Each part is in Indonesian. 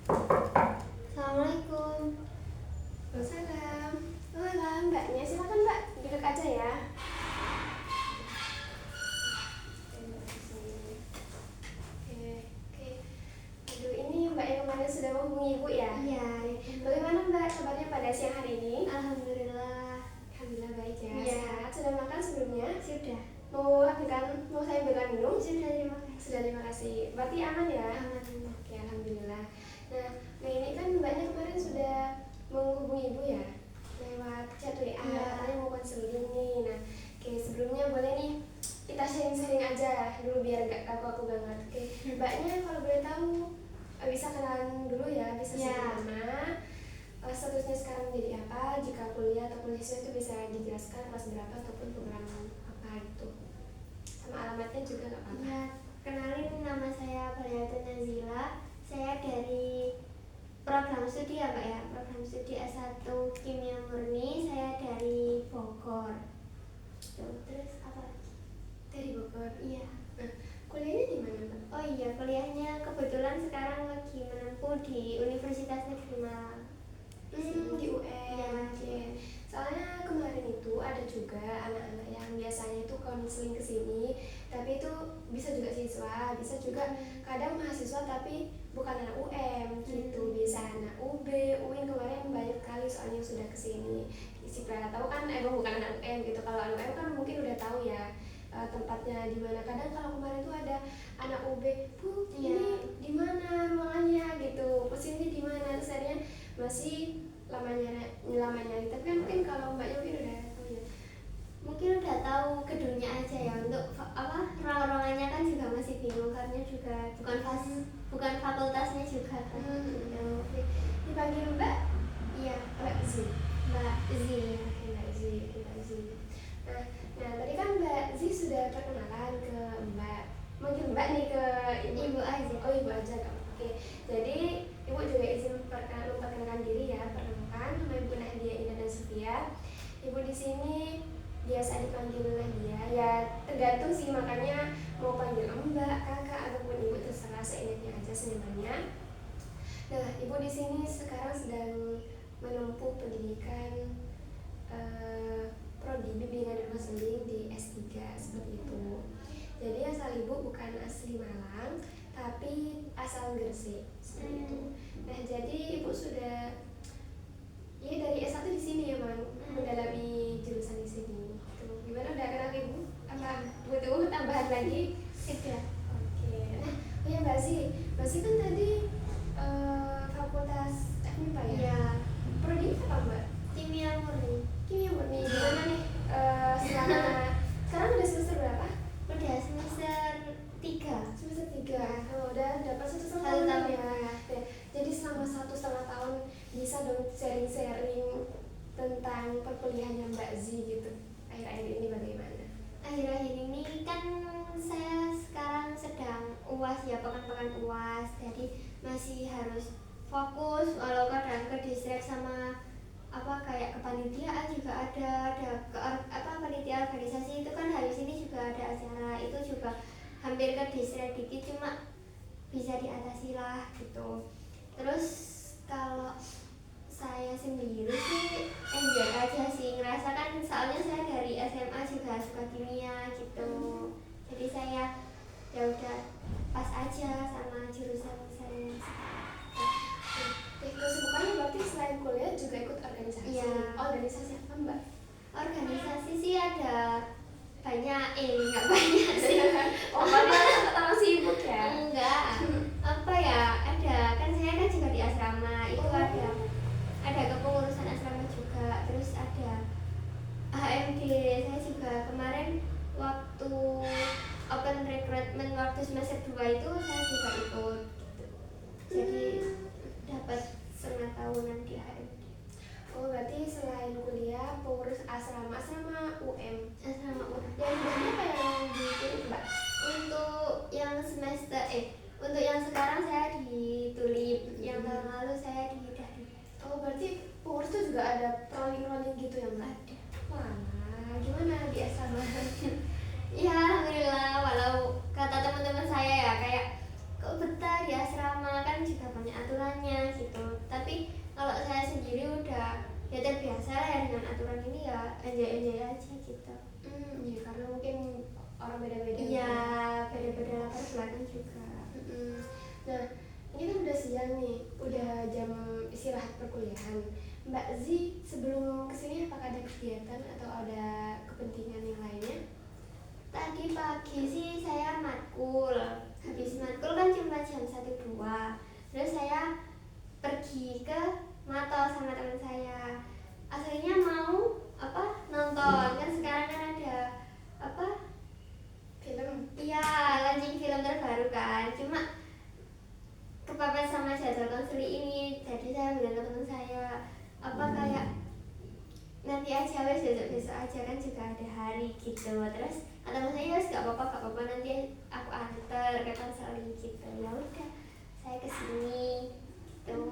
Assalamualaikum. Waalaikumsalam. Oh lah mbaknya, silakan mbak, duduk aja ya. Oke, oke. Aduh, ini mbak yang kemarin sudah menghubungi ibu ya? Iya. Bagaimana mbak kabarnya pada siang hari ini? Alhamdulillah. Alhamdulillah baik ya. Iya. Sehat. Sudah makan sebelumnya? Sudah. Mau saya berikan minum? Sudah, terima kasih. Sudah, terima kasih. Berarti aman ya? Aman. Oke, alhamdulillah. Nah, ini kan mbaknya kemarin sudah menghubungi ibu ya lewat chat WA, Iya. katanya mau konseling nih. Nah, oke, sebelumnya boleh nih kita sharing-sharing aja dulu biar gak aku banget. Oke, mbaknya kalau boleh tahu bisa kenalan dulu ya, bisa Iya. sebut nama, statusnya sekarang menjadi apa, jika kuliah atau mahasiswa itu bisa dijelaskan kelas berapa ataupun program apa gitu, sama alamatnya juga gak apa-apa. Ya, kenalin, nama saya Baliatun Nazila. Saya dari program studi ya Pak ya, program studi S1 Kimia Murni. Saya dari Bogor. Terus apa lagi? Dari Bogor. Iya. Nah, kuliahnya di mana mbak? Oh iya, kuliahnya kebetulan sekarang lagi menempuh di Universitas Negeri Malang. Di UN. Iya. Oke. Soalnya kemarin itu ada juga anak-anak yang biasanya itu konseling ke sini, tapi itu bisa juga siswa, bisa juga kadang mahasiswa tapi bukan anak UM gitu, bisa anak UB, UIN kemarin banyak kali soalnya yang sudah ke sini. Siapa tahu kan emang bukan anak UM gitu. Kalau anak UM kan mungkin udah tahu ya tempatnya di mana. Kadang kalau kemarin tuh ada anak UB, Bu, ini di mana ruangannya gitu, kesini di mana, terusnya masih lamanya nyari, tapi kan mungkin kalau mbaknya mungkin udah tahu ya. Mungkin udah tahu gedungnya aja ya, untuk ruang-ruangannya kan juga masih bingung karena juga bukan fakultasnya juga kan. Oke. Dipanggil mbak? Iya, Mbak Zi. Mbak Zi. Oke, Mbak Zi, Mbak Zi. Nah tadi kan Mbak Zi sudah perkenalan ke mbak, manggil mbak nih ke Ibu aja. Oh, ibu aja Kak. Oke, jadi ibu juga izin memperkenalkan diri ya. Perkenalkan, nama ibu Nahdia Indah dan Sofia. Ibu di sini biasa dipanggil Nahdia, ya tergantung sih, makanya mau panggil mbak, kakak ataupun ibu terserah, seenaknya aja, senyamannya. Nah, ibu di sini sekarang sedang menempuh pendidikan prodi bimbingan dan konseling di S3 seperti itu. Jadi asal ibu bukan asli Malang, tapi asal Gresik seperti itu. Nah, jadi ibu sudah ya dari S1 di sini ya, Mang, mendalami jurusan di sini. Tuh, gimana, udah kenal ibu? Apa butuh tambahan lagi? Sudah. Oke. Nah, oh ya Mbak Zi kan tadi fakultas FMIPA ya? Iya. Prodi apa Mbak? Kimia Murni. Kimia Murni. Gimana nih selama sekarang udah semester berapa? Udah semester 3. Semester 3. Oh, udah dapat 1,5 1 tahun tahun. ya. Oke. Jadi selama 1,5 tahun bisa dong sharing-sharing tentang perkuliahannya Mbak Zi gitu. Akhir-akhir ini bagaimana? Akhir-akhir ini kan saya sekarang sedang UAS ya, pekan-pekan UAS. Jadi masih harus fokus, walau kadang ke distract sama kayak kepanitiaan juga ada panitia organisasi itu kan hari ini juga ada acara, itu juga hampir ke distract dikit, cuma bisa diatasi lah gitu. Terus kalau saya sendiri sih enjoy aja sih, ngerasa kan soalnya saya dari SMA juga suka kimia gitu. Jadi saya ya udah pas aja sama jurusan saya. Kesibukannya berarti selain kuliah juga ikut organisasi? Iya. Organisasi apa Mbak? Organisasi sih ada banyak, nggak banyak sih. Pokoknya terlalu sibuk ya? Enggak, ada kan saya kan juga di asrama itu, ada kepengurusan asrama juga, terus ada HMD. Saya juga kemarin waktu open recruitment waktu semester 2 itu saya juga ikut gitu. Jadi dapat setengah tahunan di HMD. Oh, berarti selain kuliah pengurus asrama UM. Asrama UM. Yang biasanya apa yang dipilih Mbak? Untuk yang sekarang saya di Tulip, yang tahun lalu saya di Dahlia. Oh, berarti pengurus itu juga ada rolling gitu ya Mbak? Ada. Wah, gimana di asrama? Ya alhamdulillah, walau kata teman-teman saya ya kayak kok betah di asrama, kan juga banyak aturannya gitu. Iya, karena mungkin orang beda-beda. Iya, beda-beda latar belakang juga. Nah, ini kan udah siang nih, udah jam istirahat perkuliahan. Mbak Zi sebelum kesini apakah ada kegiatan atau ada kepentingan yang lainnya? Tadi pagi sih saya matkul. Habis matkul kan cuma jam 1-2. Terus saya pergi ke Mato sama teman saya. Aslinya mau nonton, kan sekarang kan ada Film? iya, launching film terbaru kan. Cuma kepepet sama jadwal konseling ini, jadi saya bilang ke teman saya kayak nanti aja wes, besok aja kan juga ada hari gitu. Terus kata mas saya wes gak apa-apa nanti aku anter ke konseling gitu. Ya udah saya kesini gitu.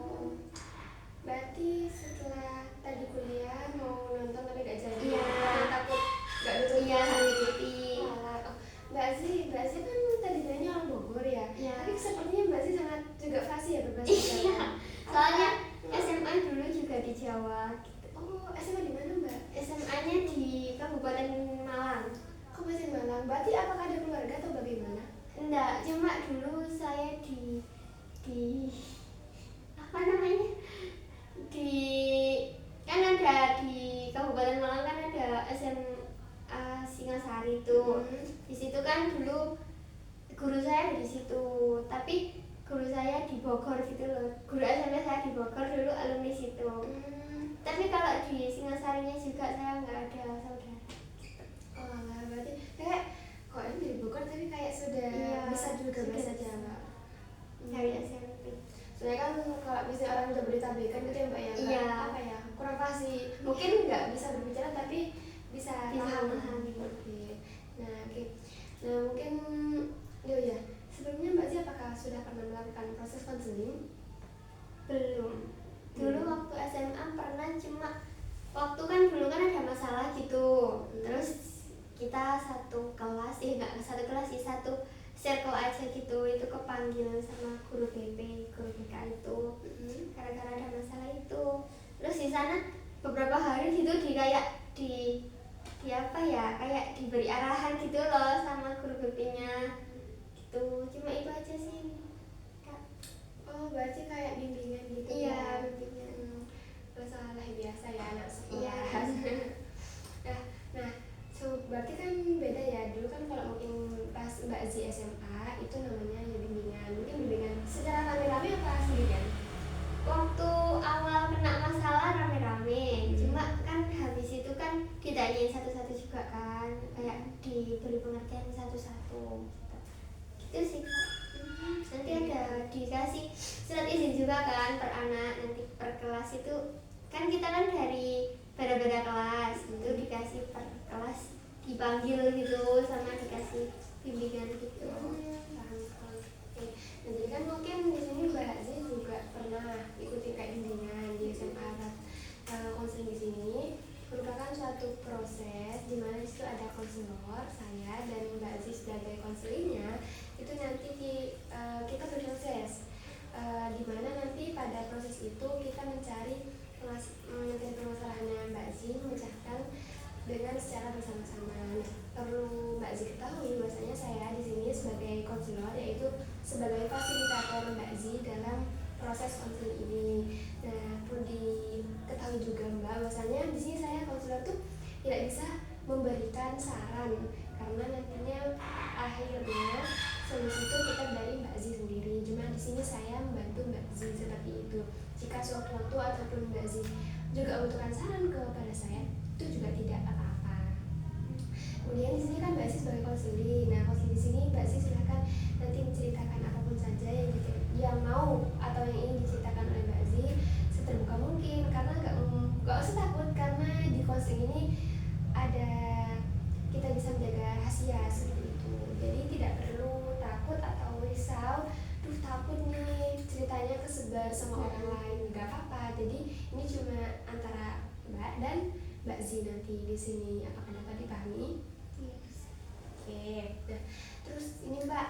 Berarti setelah tadi kuliah mau nonton tapi gak jadi. Iya. Takut gak betul. Iya, mengikuti. Mbak Zi kan tadi bilangnya orang Bogor ya. Iya. Tapi sepertinya Mbak Zi sangat juga fasih ya berbahasa Jawa. Iya. Soalnya SMA dulu juga di Jawa. Oh, SMA di mana Mbak? SMA-nya di Kabupaten Malang. Kabupaten Malang. Berarti apakah ada keluarga atau bagaimana? Enggak, cuma dulu saya di apa namanya? Kan ada di Kabupaten Malang kan ada SMA Singasari itu. Di situ kan dulu guru saya ada di situ. Tapi guru saya di Bogor gitu loh. Guru SMP saya di Bogor dulu alumni situ. Tapi kalau di Singasarinya juga saya nggak ada saudara. Oh lah, berarti kayak kok ini dari Bogor tapi kayak sudah bisa juga bahasa Jawa. Dari SMP. Soalnya kan kalau misalnya orang udah beritabekan gitu ya Mbak ya, Iya. apa ya, kurang fasih. Mungkin nggak bisa berbicara tapi bisa paham. Oke. Nah mungkin ya sebelumnya Mbak Zi apakah sudah pernah melakukan proses konseling? Belum. Dulu waktu SMA pernah, cuma waktu kan dulu kan ada masalah gitu. Terus kita satu kelas, nggak satu kelas sih, satu circle aja gitu. Itu kepanggil sama guru BP, guru BK itu. Gara-gara ada masalah itu. Terus di sana beberapa hari gitu di apa ya, kayak diberi arahan gitu loh sama guru BP-nya gitu. Cuma itu aja sih, Kak. Oh, berarti kayak bimbingan gitu. Iya, ya? bimbingan. Masalah biasa ya anak sekolah. Iya. Nah, berarti kan beda ya. Dulu kan kalau mungkin pas Mbak Zi SMA itu namanya ya bimbingan. Mungkin bimbingan secara rame-rame apa sendirian? Waktu awal kena masalah rame-rame, cuma kan habis itu kan ditanyain satu-satu juga kan, kayak diberi pengertian satu-satu gitu sih, Kak. Nanti ada dikasih surat izin juga kan per anak, nanti per kelas itu kan kita kan dari beda-beda kelas itu dikasih per kelas, dipanggil gitu sama dikasih bimbingan gitu. Oke. Nah, jadi kan mungkin di sini Mbak Zi juga pernah ikuti kayak bimbingan di SMA. Konseling di sini merupakan suatu proses di mana di situ ada konselor, saya dan Mbak Zi sebagai konselingnya. Itu nanti kita berproses di mana nanti pada proses itu kita mencari permasalahannya Mbak Zi, memecahkan dengan secara bersama-sama. Perlu Mbak Zi ketahui bahwasanya saya di sini sebagai konselor, yaitu sebagai fasilitator Mbak Zi dalam proses konseling ini. Nah, perlu diketahui juga Mbak bahwasanya di sini saya konselor tuh tidak bisa memberikan saran karena nantinya akhirnya solusi itu kita dari Mbak Zi sendiri. Cuma di sini saya membantu Mbak Zi seperti itu. Jika sewaktu-waktu ataupun Mbak Zi juga membutuhkan saran kepada saya, itu juga tidak apa-apa. Kemudian di sini kan Mbak Zi sebagai konseling. Nah, konseling di sini Mbak Zi silakan nanti menceritakan apapun saja yang mau atau yang ingin diceritakan oleh Mbak Zi seterbuka mungkin, karena nggak usah takut karena di konseling ini ada kita bisa menjaga rahasia seperti itu. Jadi tidak perlu takut atau risau, takut nih ceritanya kesebar sama orang lain, nggak apa-apa. Jadi ini cuma antara Mbak dan Mbak Zi nanti di sini. Apakah dapat dipahami? Yes. Oke. Nah, terus ini Mbak,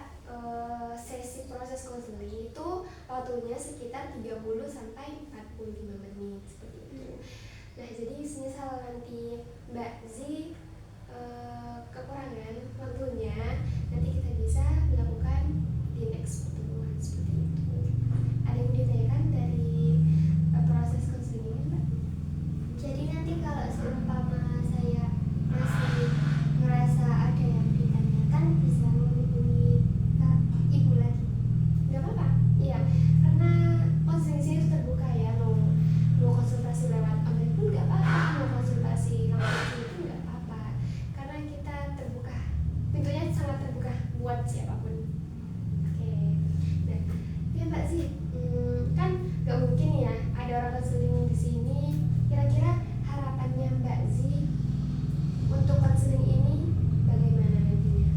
sesi proses konseling itu waktunya sekitar 30 sampai 45 menit seperti itu. Nah, jadi misal nanti Mbak Zi kekurangan waktunya, nanti kita bisa melakukan di next pertemuan seperti itu. Ada yang ditanyakan dari proses konseling ini, Mbak? Jadi nanti kalau seumpama saya masih merasa ada yang ditanyakan, bisa menghubungi Kak Ibu lagi. Nggak apa-apa, iya, karena konseling sini itu terbuka ya, mau konsultasi lewat online pun nggak apa-apa, mau konsultasi langsung sini pun nggak apa-apa, karena kita terbuka, pintunya sangat terbuka buat siapapun. Oke, nah, ya Mbak sih, kan nggak mungkin ya ada orang konseling di sini. Kira-kira harapannya Mbak Zi untuk konseling ini bagaimana nantinya?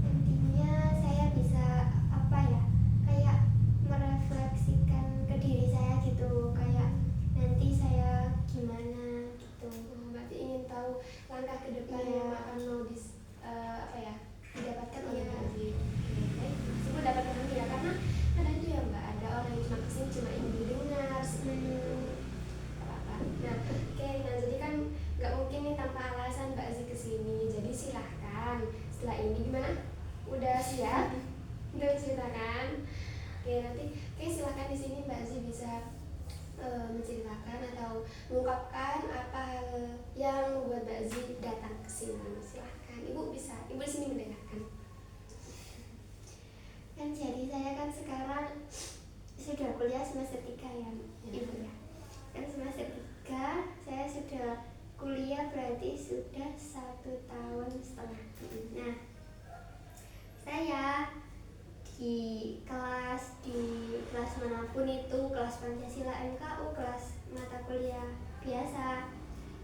Intinya saya bisa apa ya, kayak merefleksikan ke diri saya gitu, kayak nanti saya gimana gitu. Berarti ingin tahu langkah ke depan Iya. yang akan mau didapatkan oleh Iya. Mbak Zi. Oke, baik, sebelum dapatkan nanti ya, karena kadang itu ya Mbak, ada orang yang cuma kesini cuma ingin didengar seperti itu. Apa-apa. Nah, oke, nah jadi kan nggak mungkin nih tanpa alasan Mbak Zi kesini. Jadi silahkan setelah ini gimana? Udah siap? Udah ceritakan? Oke, nanti silahkan di sini Mbak Zi bisa menceritakan atau mengungkapkan apa hal yang membuat Mbak Zi datang ke sini. Silahkan, Ibu bisa, Ibu di sini mendengarkan. Kan jadi saya kan sekarang sudah kuliah semester 3 ya, Ibu ya. Kan semester 3 saya sudah kuliah, berarti sudah 1,5 tahun. Nah, saya di kelas manapun itu, kelas Pancasila MKU, kelas mata kuliah biasa,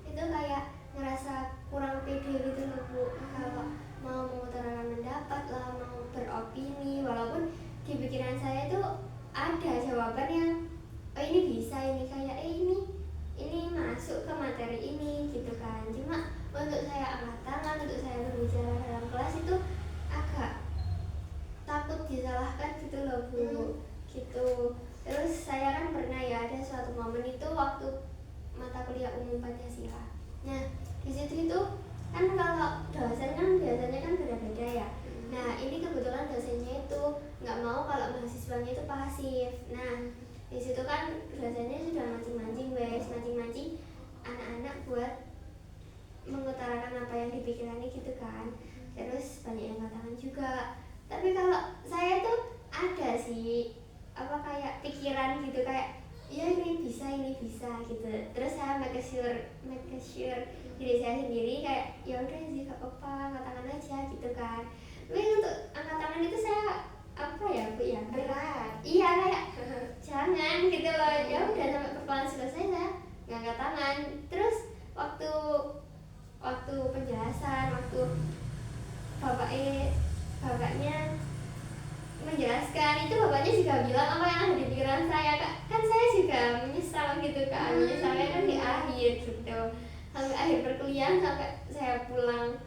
itu kayak ngerasa kurang pede gitu loh Bu, kalau mau mengutarakan pendapat lah, mau beropini, walaupun di pikiran saya itu ada jawaban yang ini bisa, ini kayak ini masuk ke materi ini gitu kan. Cuma untuk saya angkat tangan, untuk saya berbicara dalam kelas itu agak takut disalahkan gitu loh Bu. Gitu. Terus saya kan pernah ya ada suatu momen itu waktu mata kuliah umum Pancasila. Nah, di situ itu kan kalau dosen kan biasanya kan beda-beda ya. Nah, ini kebetulan dosennya itu nggak mau kalau mahasiswanya itu pasif. Nah, di situ kan dosennya sudah mancing-mancing anak-anak buat mengutarakan apa yang dipikirkannya gitu kan. Terus banyak yang katakan juga. Tapi kalau saya tuh ada sih apa kayak pikiran gitu, kayak ya ini bisa gitu. Terus saya make sure diri saya sendiri kayak ya udah sih gak apa-apa, angkat tangan aja gitu kan. Tapi untuk angkat tangan itu saya apa ya Bu ya, Berat. iya kayak jangan gitu loh. Ya udah sampai perkenalan selesai saya ngangkat tangan. Terus waktu penjelasan, waktu bapaknya menjelaskan itu, bapaknya juga bilang apa yang ada di pikiran saya. Kan saya juga menyesal gitu kan, menyesalnya kan di akhir gitu, sampai akhir perkuliahan, sampai saya pulang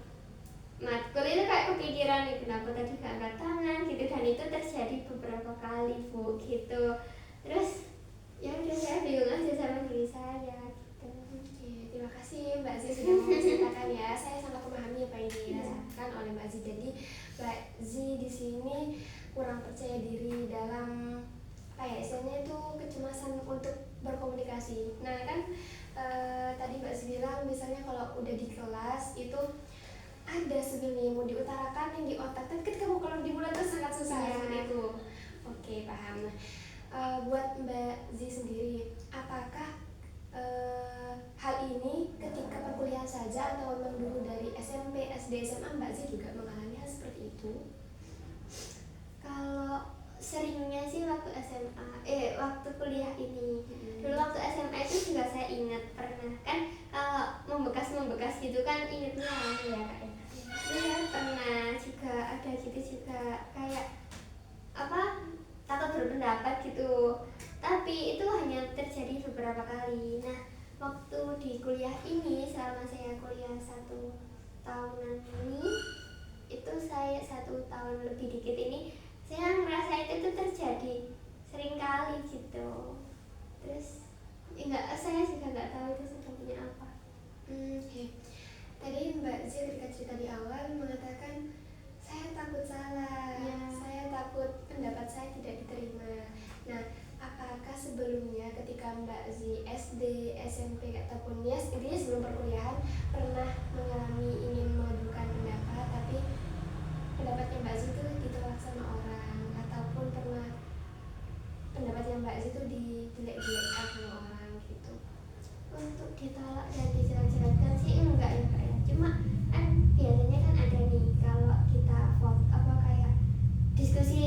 matkul itu kayak kepikiran nih kenapa tadi gak angkat tangan gitu. Dan itu terjadi beberapa kali Bu gitu. Terus ya udah saya bingung aja sama diri saya gitu. Oke, terima kasih Mbak Zi sudah menceritakan ya. Saya sangat memahami apa yang dirasakan oleh Mbak Zi. Jadi Mbak Zi di sini kurang percaya diri dalam apa ya, istilahnya itu kecemasan untuk berkomunikasi. Nah kan tadi Mbak Zi bilang misalnya kalau udah di kelas itu ada sebenarnya yang mau diutarakan yang di otak, tapi ketika mau keluar di mulut itu sangat susah Iya. seperti itu. Oke, paham. Buat Mbak Zi sendiri, apakah hal ini ketika perkuliahan saja atau memang dulu dari SMP, SD, SMA Mbak Zi juga mengalami hal seperti itu? Kalau seringnya sih waktu SMA, waktu kuliah ini. Dulu waktu SMA itu juga saya ingat pernah kan, kalau membekas gitu kan ingetnya ya Kak ya. Iya pernah juga ada gitu juga, kayak apa, takut berpendapat gitu. Tapi itu hanya terjadi beberapa kali. Nah, waktu di kuliah ini, selama saya kuliah 1 tahunan ini, itu saya 1 tahun lebih dikit ini, saya merasa itu tuh terjadi sering kali gitu. Terus saya juga nggak tahu itu sebabnya apa. Oke. Tadi Mbak ketika Mbak Zi SD, SMP ataupun ya intinya sebelum perkuliahan pernah mengalami ingin mengajukan pendapat tapi pendapatnya Mbak Zi itu ditolak sama orang, ataupun pernah pendapatnya Mbak Zi itu dijelek-jelekkan sama orang gitu? Untuk ditolak dan dijelek-jelekkan sih enggak ya kak ya, cuma kan biasanya kan ada nih kalau kita vote apa kayak diskusi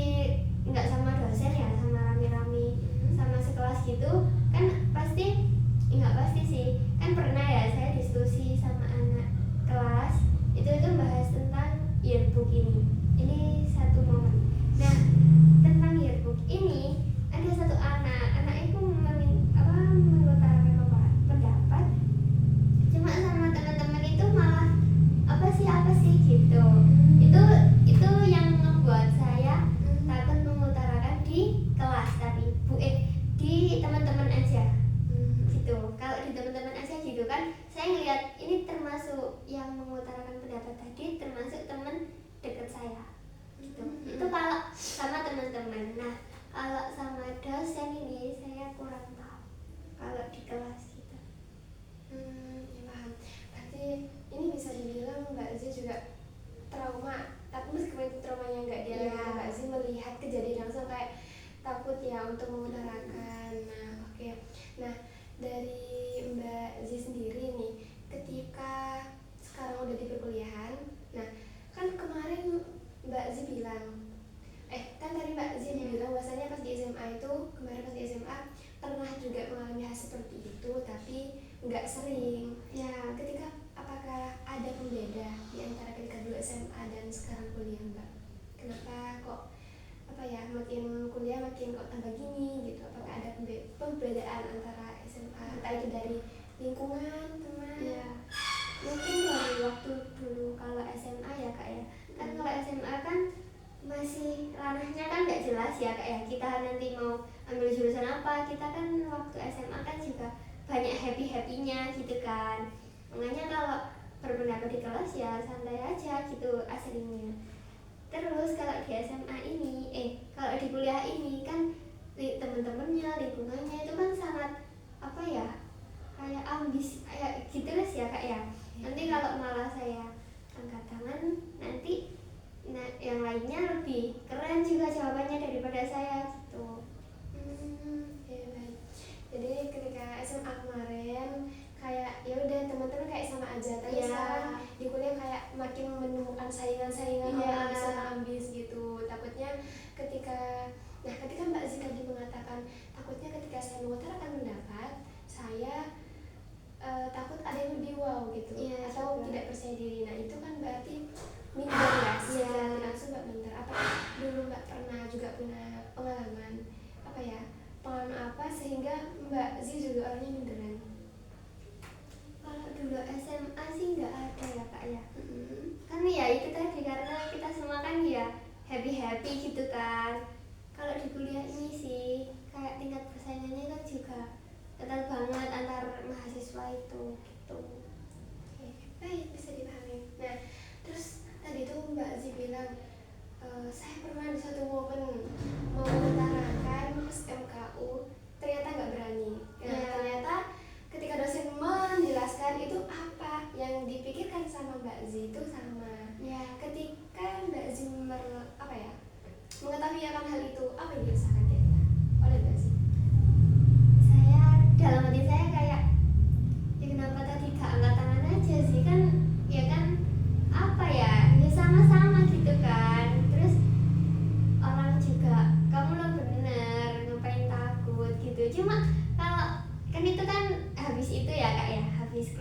nggak sama dosen ya, sama rame-rame sama sekelas gitu kan, pasti nggak pasti sih kan, pernah ya saya diskusi sama anak kelas itu bahas tentang yearbook ini satu momen. Nah tentang yearbook ini ada satu anak itu mengutarakan pendapat, cuma sama teman-teman itu malah apa sih gitu. Itu yang membuat saya takut mengutarakan di kelas, tapi di teman-teman aja gitu. Kalau di teman-teman aja gitu kan saya ngeliat ini termasuk yang mengutarakan pendapat tadi termasuk teman dekat saya gitu. Itu kalau sama teman-teman. Nah kalau sama dosen ini saya kurang tahu kalau di kelas gitu. Ya paham. Berarti ini bisa dibilang Mbak Zi juga trauma, tapi meskipun itu traumanya nggak dialami Mbak Zi melihat kejadian langsung kayak takut ya untuk mengutarakan. Nah oke. Nah dari Mbak Zi sendiri nih, ketika sekarang udah di perkuliahan, nah kan kemarin Mbak Zi bilang, kan tadi Mbak Zi bilang bahwasanya pas di SMA itu, kemarin pas di SMA pernah juga mengalami hal seperti itu, tapi nggak sering. Ya Ketika apakah ada pembeda di antara ketika dulu SMA dan sekarang kuliah Mbak? Kenapa kok makin kuliah makin kok tambah gini gitu? Apakah ada pembedaan antara SMA, entah itu dari lingkungan teman? ya mungkin dari waktu dulu kalau SMA ya kak ya, kan kalau SMA kan masih ranahnya kan nggak jelas ya kak ya, kita nanti mau ambil jurusan apa, kita kan waktu SMA kan juga banyak happy-happynya gitu kan, makanya kalau berpendapat di kelas ya santai aja gitu aslinya. Terus kalau di SMA ini kalau di kuliah ini kan temen-temennya, lingkungannya itu kan sangat kayak ambis kayak gitu ya kak ya. Nanti kalau malah saya angkat tangan, nanti yang lainnya lebih keren juga jawabannya daripada saya gitu. Ya baik. Jadi ketika SMA kemarin kayak ya udah teman-teman kayak sama aja, tapi sekarang di kuliah kayak makin menemukan saingan-saingan orang bisa ambis gitu. Takutnya ketika Mbak Zi tadi mengatakan takutnya ketika saya mengutarakan pendapat saya takut ada yang lebih wow gitu, atau tidak percaya diri. Nah itu kan berarti minder ya, secara langsung Mbak minder. Apakah dulu Mbak pernah juga punya pengalaman apa sehingga Mbak Zi juga orangnya minderan? Kalau dulu SMA sih nggak ada ya kak ya. Kan ya itu tadi karena kita semua kan ya happy gitu kan. Kalau di kuliah ini sih kayak tingkat persaingannya kan juga ketat banget antar mahasiswa itu gitu. Oke, baik, bisa dipahami. Nah terus tadi tuh Mbak Zi bilang saya pernah di satu momen mau mengutarakan MKU, ternyata nggak berani. Ternyata ketika dosen menjelaskan itu apa yang dipikirkan sama Mbak Zi itu sama. Ketika Mbak Zi mengetahui akan hal itu, apa yang dirasakan oleh Mbak Zi? Saya dalam hati saya kayak ya kenapa tadi gak angkat tangan aja sih, kan ya kan sama-sama gitu kan. Terus orang juga kamu lo bener ngapain takut gitu. Cuma kalau kan itu kan habis itu ya kak ya, habis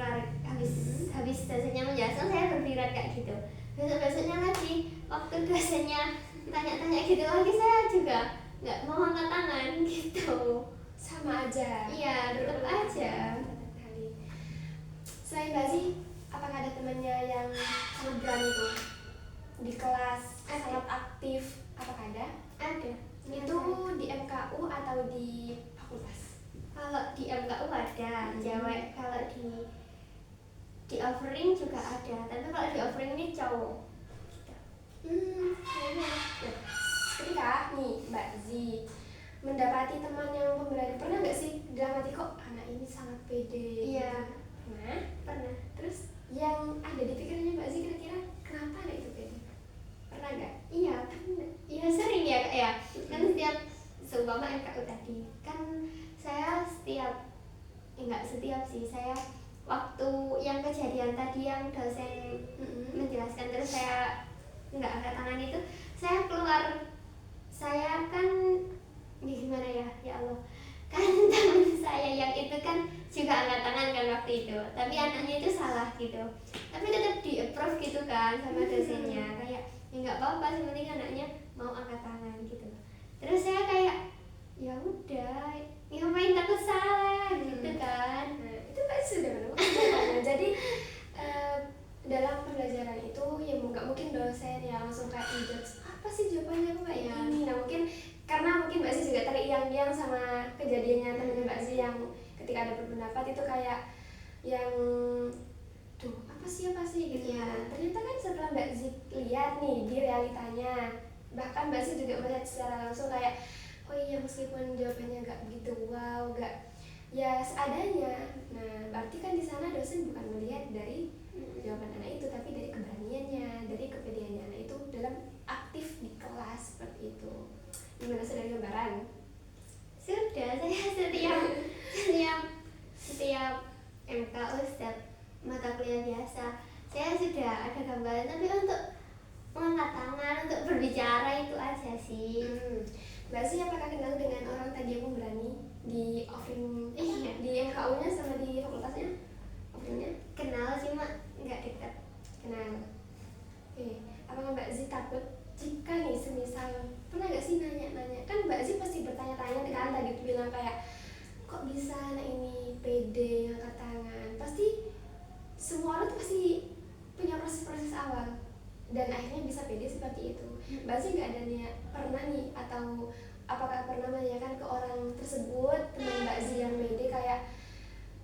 dosennya menjelaskan saya berpikiran kayak gitu. Besoknya lagi waktu dosennya tanya-tanya gitu lagi, saya juga nggak mau angkat tangan gitu. Sama aja. Iya, tetap aja. Selain Mbak Zi, apakah ada temannya yang sangat berani tuh di kelas, sangat aktif? Apakah ada? Ada. Itu di MKU atau di fakultas? Kalau di MKU ada cewek, kalau di offering juga ada, tapi kalau di offering ini cowok. Ketika nih Mbak Zi mendapati teman yang pemberani. Pernah nggak sih dalam hati kok anak ini sangat pede? Iya. Gitu. Pernah. Pernah. Terus yang ada di pikirannya Mbak Zi kira-kira kenapa anak itu pede? Pernah nggak? Iya pernah. Iya sering ya Kak ya. Kan setiap seumpama MKU tadi kan saya enggak setiap sih, saya waktu yang kejadian tadi yang dosen menjelaskan terus saya enggak angkat tangan itu, saya keluar, saya kan gimana ya Allah, kan teman saya yang itu kan juga angkat tangan kan waktu itu, tapi anaknya itu salah gitu, tapi tetap di approve gitu kan sama dosennya, kayak ya nggak apa-apa, sebenarnya anaknya mau angkat tangan gitu. Terus saya kayak ya udah, ngapain takut salah gitu kan. Nah, itu Mbak sudah menemukan jawabannya. Jadi dalam pembelajaran itu ya nggak mungkin dosen ya langsung kayak menjudge apa sih jawabannya kok kayak ini. Nah mungkin karena mungkin Mbak Zi juga teriang-iang sama kejadiannya temannya Mbak Zi yang ketika ada berpendapat itu kayak yang tuh apa sih gitu ya. Ternyata kan setelah Mbak Zi lihat nih di realitanya, bahkan Mbak Zi juga melihat secara langsung kayak oh iya meskipun jawabannya nggak begitu wow, nggak ya seadanya. Nah berarti kan di sana dosen bukan melihat dari jawaban anak itu, tapi dari keberaniannya, dari kepedeannya anak itu dalam aktif di kelas seperti itu. Gimana sudah ada gambaran? Sudah, saya setiap MKU, setiap mata kuliah biasa saya sudah ada gambaran, tapi untuk mengangkat tangan, untuk berbicara itu aja sih. Mbak Zi apakah kenal dengan orang tadi yang berani di offering di MKU-nya sama di fakultasnya? Offering-nya? Kenal cuma nggak dekat. Kenal. Oke, apakah Mbak Zi takut jika nih semisal pernah nggak sih nanya-nanya, kan Mbak Zi pasti bertanya-tanya kan tadi tuh bilang kayak kok bisa anak ini pede ngangkat tangan, pasti semua orang tuh pasti punya proses-proses awal dan akhirnya bisa pede seperti itu. Mbak Zi nggak ada niat pernah nih, atau apakah pernah menanyakan ke orang tersebut, teman Mbak Zi yang pede kayak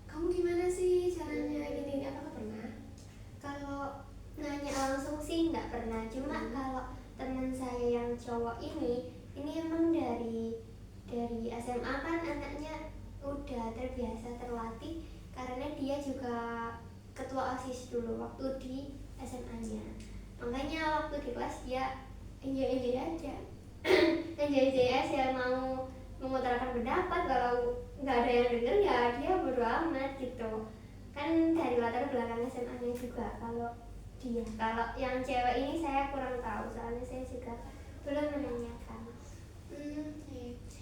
kamu gimana sih caranya gini, apakah pernah? Kalau nanya langsung sih nggak pernah, cuma kalau teman saya yang cowok ini emang dari SMA kan anaknya udah terbiasa terlatih, karena dia juga ketua OSIS dulu waktu di SMA-nya. Makanya waktu di kelas dia enjoy aja. enjoy aja, mau mengutarakan pendapat, kalau nggak ada yang denger ya dia bodo amat gitu. Kan dari latar belakang SMA-nya juga. Kalau yang cewek ini saya kurang tahu, soalnya saya juga belum menanyakan.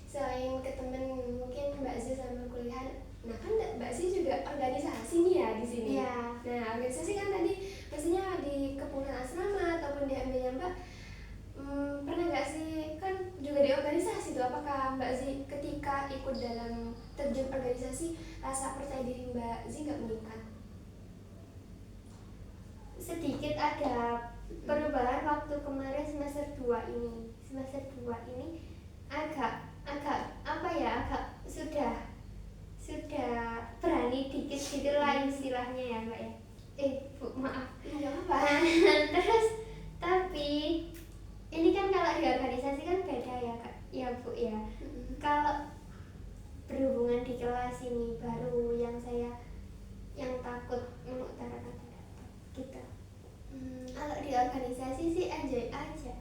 Selain ke temen mungkin Mbak Zi sama kuliah, nah kan Mbak Zi juga organisasi nih ya di sini. Iya. Nah organisasi kan tadi pastinya di kepengurusan asrama ataupun di ambilnya Mbak, pernah nggak sih kan juga di organisasi tuh, apakah Mbak Zi ketika ikut dalam terjun organisasi rasa percaya diri Mbak Zi nggak meningkat? Sedikit ada perubahan waktu kemarin semester 2 ini. Semester 2 ini agak apa ya, agak sudah berani dikit gitu lah istilahnya ya Mbak ya. Bu maaf. Nggak apa. Terus tapi ini kan kalau di organisasi kan beda ya Kak, ya Bu ya. Kalau berhubungan di kelas ini baru yang saya yang takut mengutarakan pendapat gitu. Kalau di organisasi sih enjoy aja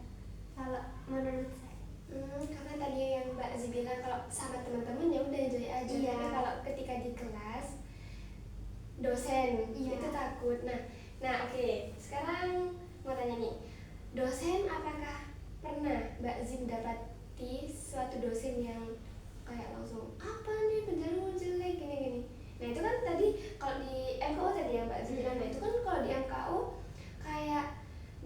kalau menurut saya. Karena tadi yang Mbak Zi bilang kalau sama teman-teman ya udah enjoy aja. Iya. Tapi kalau ketika di kelas dosen itu takut. Nah oke. Sekarang mau tanya nih, dosen apakah pernah Mbak Zi mendapati suatu dosen yang kayak langsung apa nih penjaruh jelek gini? Nah itu kan tadi kalau di MKU tadi yang Mbak Zi bilang, nah itu kan kalau di MKU kayak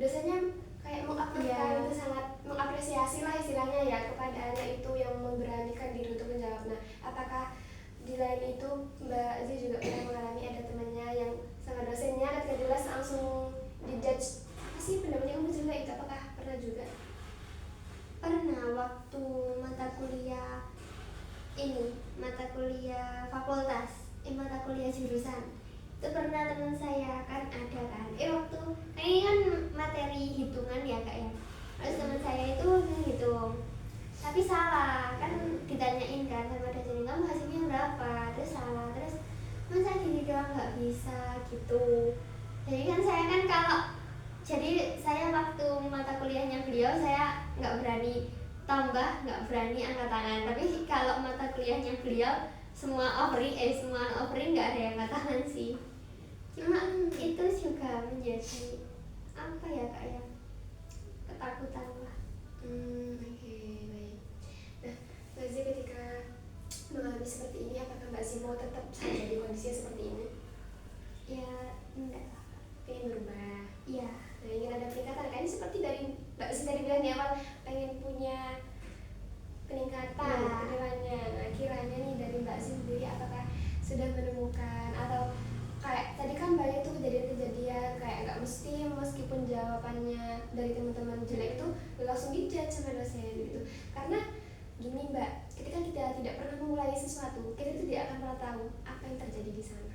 dosennya kayak mengapresiasi itu, sangat mengapresiasi lah istilahnya ya kepada anak itu yang memberanikan diri untuk menjawab. Nah apakah di lain itu Mbak Zi juga pernah mengalami ada temannya yang sama dosennya ketika jelas langsung dijudge apa sih pendapatnya kamu jelek itu, apakah pernah juga? Pernah waktu mata kuliah fakultas, mata kuliah jurusan itu pernah teman saya kan ada kan waktu ini kan materi hitungan ya Kak ya, terus teman saya itu menghitung tapi salah kan, ditanya nggak bisa gitu. Jadi kan saya kan kalau jadi saya waktu mata kuliahnya beliau saya nggak berani tambah, nggak berani angkat tangan. Tapi kalau mata kuliahnya beliau semua offering nggak ada yang angkat tangan sih. Cuma itu juga menjadi apa ya kak ya, ketakutan lah. Oke, baik. Nah, Mbak Zee ketika mengalami seperti ini, apakah Mbak Zee mau tetap saja di kondisi seperti ini? Ya enggak lah. Pengen berubah? Iya. Nah, ingin ada peningkatan kan? Ini seperti dari Mbak Zee tadi bilang di awal pengen punya peningkatan Ya. ke depannya. Nah, kiranya nih dari Mbak Zee sendiri apakah sudah menemukan atau kayak tadi kan banyak tuh kejadian-kejadian kayak nggak mesti meskipun jawabannya dari teman-teman jelek itu langsung dijudge sama dosen gitu. Karena gini Mbak, ketika kita tidak pernah memulai sesuatu, kita itu tidak akan pernah tahu apa yang terjadi di sana.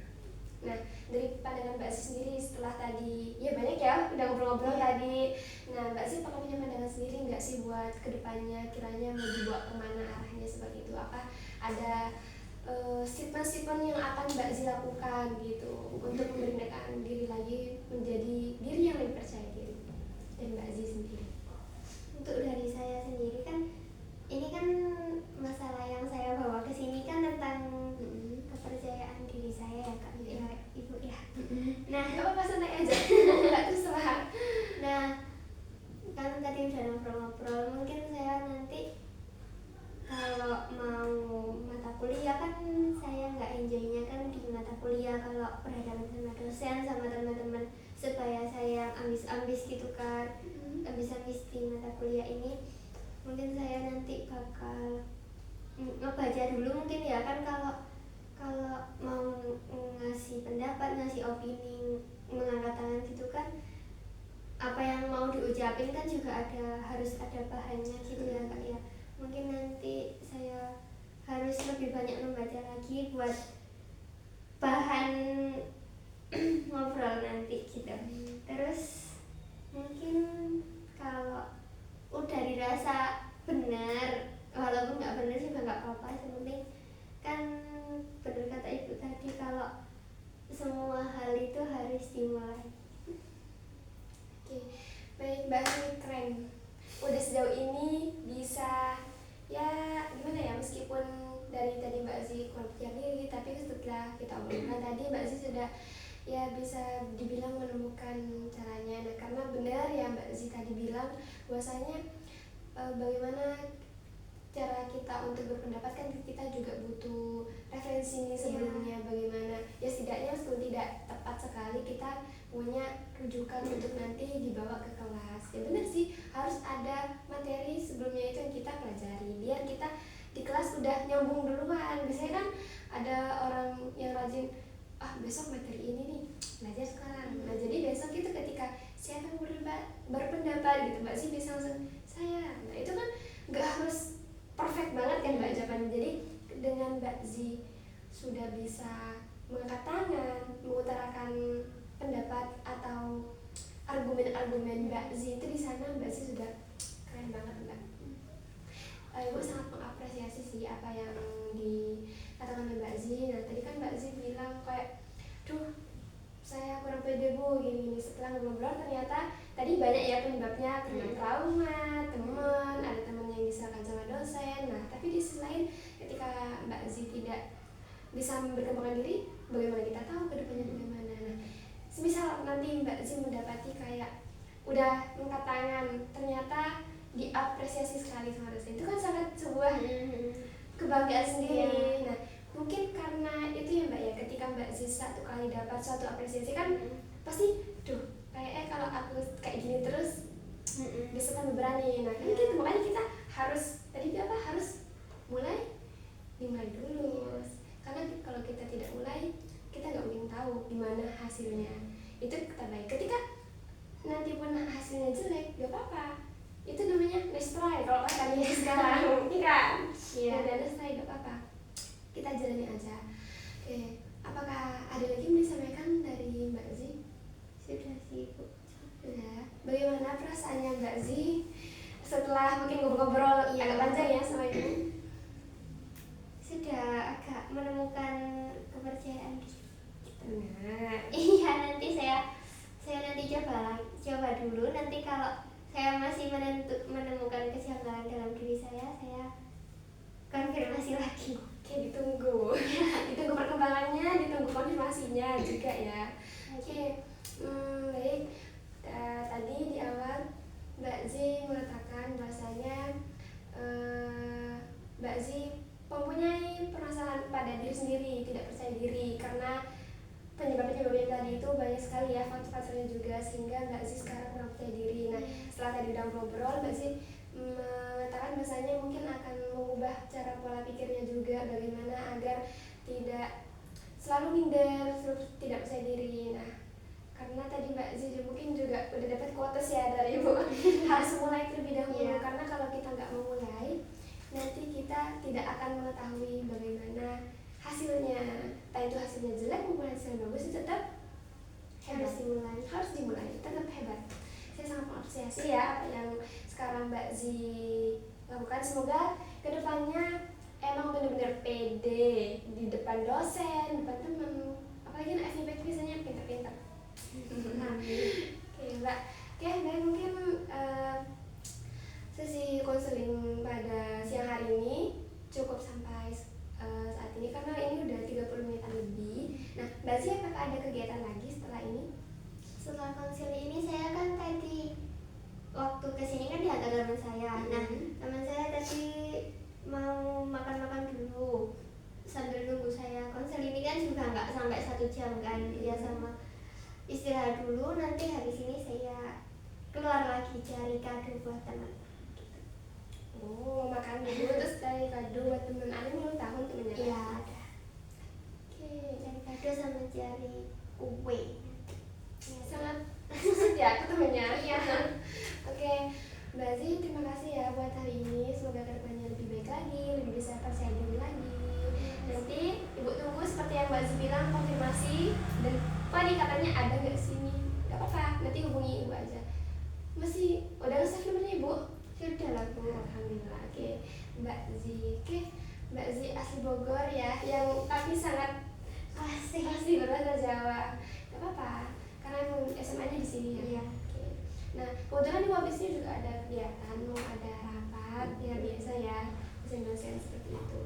Nah, dari pandangan Mbak Zee sendiri setelah tadi, ya banyak ya udah ngobrol-ngobrol tadi. Nah, Mbak Zee apakah punya pandangan sendiri nggak sih buat kedepannya kiranya mau dibawa kemana arahnya seperti itu? Apa ada statement-statement yang akan Mbak Zee lakukan gitu untuk memerdekakan diri lagi menjadi diri yang lebih percaya diri dan Mbak Zee sendiri? Untuk dari saya sendiri kan ini kan masalah yang saya bawa ke sini kan tentang kepercayaan diri saya ya kak, ya ibu ya. Nah, Nggak apa-apa, santai aja, nggak terserah. nah kan tadi udah ngobrol-ngobrol, mungkin saya nanti kalau mau mata kuliah kan saya nggak enjoynya kan di mata kuliah kalau berhadapan sama dosen sama teman-teman, supaya saya ambis-ambis gitu kan, ambis-ambis di mata kuliah ini. Mungkin saya nanti bakal ngebaca dulu mungkin ya kan, kalau mau ngasih pendapat, ngasih opini, mengangkat tangan gitu kan, apa yang mau diucapin kan juga harus ada bahannya gitu ya kak ya. Mungkin nanti saya harus lebih banyak membaca lagi buat bahan ngobrol nanti gitu. Terus mungkin kalau udah dirasa benar, walaupun nggak benar juga nggak apa-apa, yang penting kan benar kata ibu tadi kalau semua hal itu harus dimulai. Oke, baik Mbak Zee, keren. Udah sejauh ini bisa ya gimana ya, meskipun dari tadi Mbak Zee kurang percaya diri, tapi setelah kita obrolkan tadi Mbak Zee sudah ya bisa dibilang menemukan caranya. Nah, karena benar ya Mbak Zee tadi bilang bahwasanya bagaimana cara kita untuk berpendapat kan kita juga butuh referensi nih sebelumnya. Bagaimana ya setidaknya meskipun tidak tepat sekali kita punya rujukan untuk nanti dibawa ke kelas. Ya benar sih, harus ada materi sebelumnya itu yang kita pelajari biar kita di kelas udah nyambung duluan. Biasanya kan ada orang yang rajin, besok materi ini nih belajar sekarang. Nah, jadi besok itu ketika siapa yang berpendapat gitu Mbak Zee bisa langsung saya. Nah, itu kan nggak harus perfect banget kan Mbak jawabannya. Jadi dengan Mbak Zee sudah bisa mengangkat tangan, mengutarakan pendapat atau argumen-argumen Mbak Zee itu di sana, Mbak Zee sudah keren banget Mbak. Ibu sangat mengapresiasi sih apa yang dikatakan oleh Mbak Zee. Nah, tadi kan Mbak Zee bilang kayak, saya kurang pede bu, gini-gini. Setelah ngobrol ternyata tadi banyak ya penyebabnya, karena trauma, teman, ada teman yang disalahkan sama dosen. Nah, tapi di sisi lain ketika Mbak Zee tidak bisa berkembang diri, bagaimana kita tahu ke depannya bagaimana. Nah, semisal nanti Mbak Zee mendapati kayak udah angkat tangan, ternyata diapresiasi sekali sama dosen, itu kan sangat sebuah kebanggaan sendiri. Nah, mungkin karena itu ya Mbak ya, ketika Mbak Zee satu kali dapat suatu apresiasi kan pasti kayaknya kalau aku kayak gini terus besok kan berani. Nah, kan gitu, makanya kita harus harus dimulai dulu. Karena kalau kita tidak mulai, kita nggak mungkin tahu gimana hasilnya. Itu terbaik. Ketika nanti pun hasilnya jelek, gak apa-apa. Itu namanya let's try kalau katanya sekarang, kan? Iya. Let's try, gak apa-apa. Kita jalani aja. Oke, apakah ada lagi yang disampaikan dari Mbak Zee? Sudah sih Bu. Sudah. Bagaimana perasaannya Mbak Zee setelah mungkin ngobrol agak panjang ya sama Ibu? Sudah agak menemukan kepercayaan diri. informasinya juga ya. Oke, baik. Tadi di awal Mbak Zi mengatakan bahwasanya Mbak Zi mempunyai permasalahan pada diri sendiri, tidak percaya diri karena penyebab-penyebabnya tadi itu banyak sekali ya, faktor-faktornya juga, sehingga Mbak Zi sekarang kurang percaya diri. Nah, setelah tadi udah ngobrol, Mbak Zi mengatakan bahasanya mungkin akan mengubah cara pola pikirnya juga, bagaimana agar tidak selalu minder, selalu tidak percaya diri. Nah, karena tadi Mbak Zi mungkin juga udah dapat quotes ya dari Ibu, harus mulai terlebih dahulu, karena kalau kita nggak memulai, nanti kita tidak akan mengetahui bagaimana hasilnya. Entah itu hasilnya jelek maupun hasilnya bagus, itu tetap harus dimulai, tetap hebat. Saya sangat mengapresiasi ya apa yang sekarang Mbak Zi lakukan. Semoga kedepannya emang benar-benar pede di depan dosen, depan teman, apalagi anak FIP biasanya pintar-pintar. Oke Mbak, dan mungkin sesi konseling pada siang hari ini cukup sampai saat ini karena ini udah 30 menitan lebih. Nah, Mbak Zi apakah ada kegiatan lagi setelah ini? Setelah konseling ini saya kan tadi waktu kesini kan diantar teman saya. Nah, teman saya tadi mau makan-makan dulu sambil nunggu saya. Konseling ini kan juga nggak sampai 1 jam kan, dia sama istirahat dulu. Nanti habis ini saya keluar lagi cari kado buat teman. Oh, makan dulu terus cari kado buat temen. Ada ulang tahun temennya? Iya, ada. Oke, cari kado sama cari kue. Ya, sangat sweet ya aku temennya. Iya. Oke, Mbak Zi terima kasih ya buat hari ini. Semoga kedepannya lebih baik lagi, lebih bisa percaya diri lagi. Nanti Ibu tunggu seperti yang Mbak Zi bilang, konfirmasi. Dan tadi katanya ada nggak sini? Gak apa-apa, nanti hubungi Ibu aja. Masih udah nge-save nomornya Ibu? Sudah lah Bu. Alhamdulillah. Oke, Mbak Zi. Oke, Mbak Zi asli Bogor ya, yang tapi sangat asli berbahasa Jawa. Gak apa-apa, karena emang SMA-nya di sini ya. Iya. Oke. Nah, kebetulan di Wabis ini juga ada kegiatan, mau ada rapat, ya biasa ya, dosen-dosen seperti itu.